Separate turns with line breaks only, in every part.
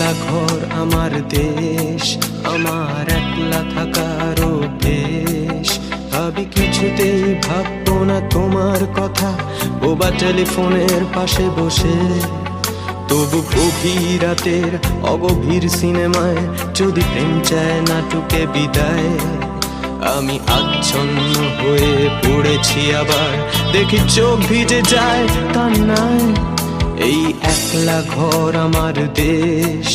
একলা ঘর আমার দেশ, আমার একলা থাকার অভ্যেস। আমি কিছুতেই ভাববো না তোমার কথা, বোবা টেলিফোনের পাশে বসে। তবু গভীর রাতের অগভীর সিনেমায় যদি প্রেম চায় নাটকে বিদায়। আমি আচ্ছন্ন হয়ে পড়েছি, আবার দেখি চোখ ভিজে যায় কান্নায়। এই একলা ঘর আমার দেশ,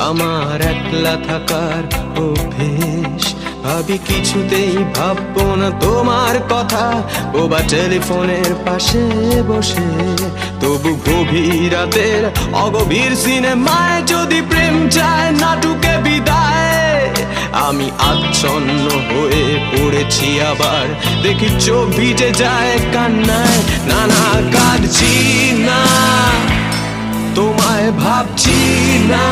আমার একলা থাকার অভ্যেস। ভাবি কিছুতেই ভাববো না তোমার কথা, বোবা টেলিফোনের পাশে বসে। তবু গভীর রাতের অগভীর সিনেমায় যদি প্রেম চায় নাটকে বিদায়। আমি আচ্ছন্ন হয়ে পড়েছি, আবার দেখি চোখ ভিজে যায় কান্নায়। না না, কাঁদছি না, তোমায় ভাবছি না,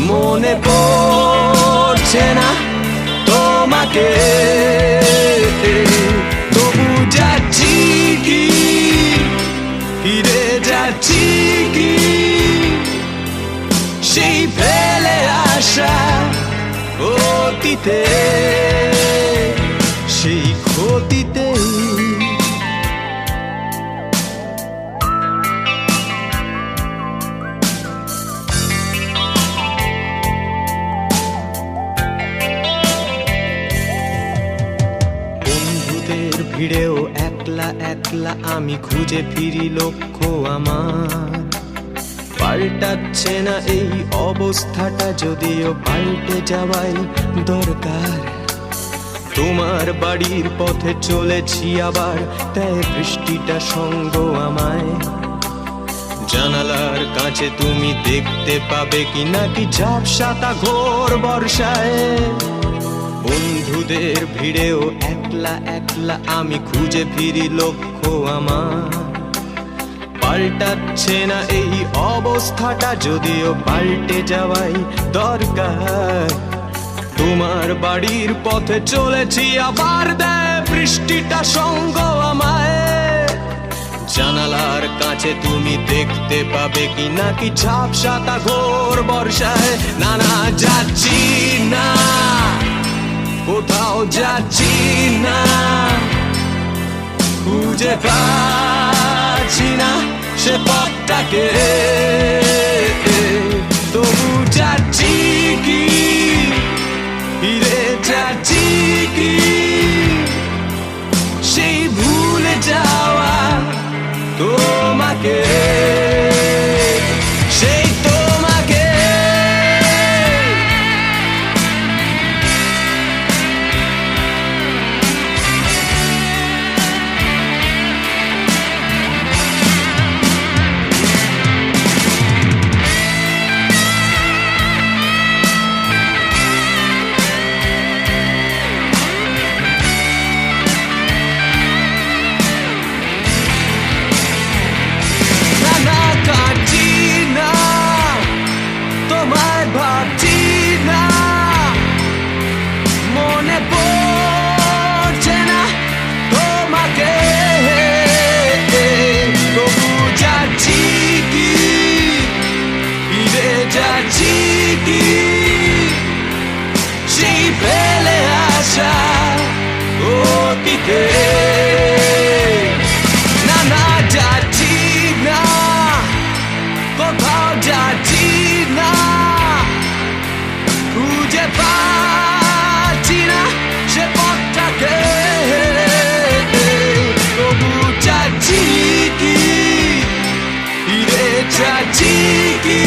মনে পড়ছে না তোমাকে। তবু যাচ্ছি কি, ফিরে যাচ্ছি কি সেই ফেলে আসা অতীতে, সেই ক্ষতিতে। ভিড়েও একলা একলা আমি খুঁজে ফিরি লক্ষ্য আমার। পাল্টাচ্ছে না এই অবস্থাটা, যদিও পাল্টে যাওয়াই দরকার। তোমার বাড়ির পথে চলেছি আবার, তাই বৃষ্টিটা সঙ্গ আমায়। জানালার কাছে তুমি দেখতে পাবে কি নাকি ঝাপসাটা ঘোর বর্ষায়। বন্ধুদের ভিড়েও একলা একলা আমি খুঁজে ফিরি লক্ষ্য আমার। পাল্টাচ্ছে না এই অবস্থাটা, যদিও পাল্টে যাওয়াই দরকার। তোমার বাড়ির পথে চলেছি আবার, দেয় বৃষ্টিটা সঙ্গ আমায়। জানালার কাছে তুমি দেখতে পাবে কি নাকি ঝাপসাটা ঘোর বর্ষায়। না না, যাচ্ছি না, কোথাও যাচ্ছি না, খুঁজে পাচ্ছি না সে পথটাকে। তবু যাচ্ছি কি, ফিরে যাচ্ছি কি সেই ভুলে যাওয়া তোমাকে, সেই তোমাকে। সেই ফেলে আসা অতীতে। না না, যাচ্ছি না, কোথাও যাচ্ছি না, খুঁজে পাচ্ছি না সে পথটাকে। তবু যাচ্ছি কি, ফিরে যাচ্ছি কি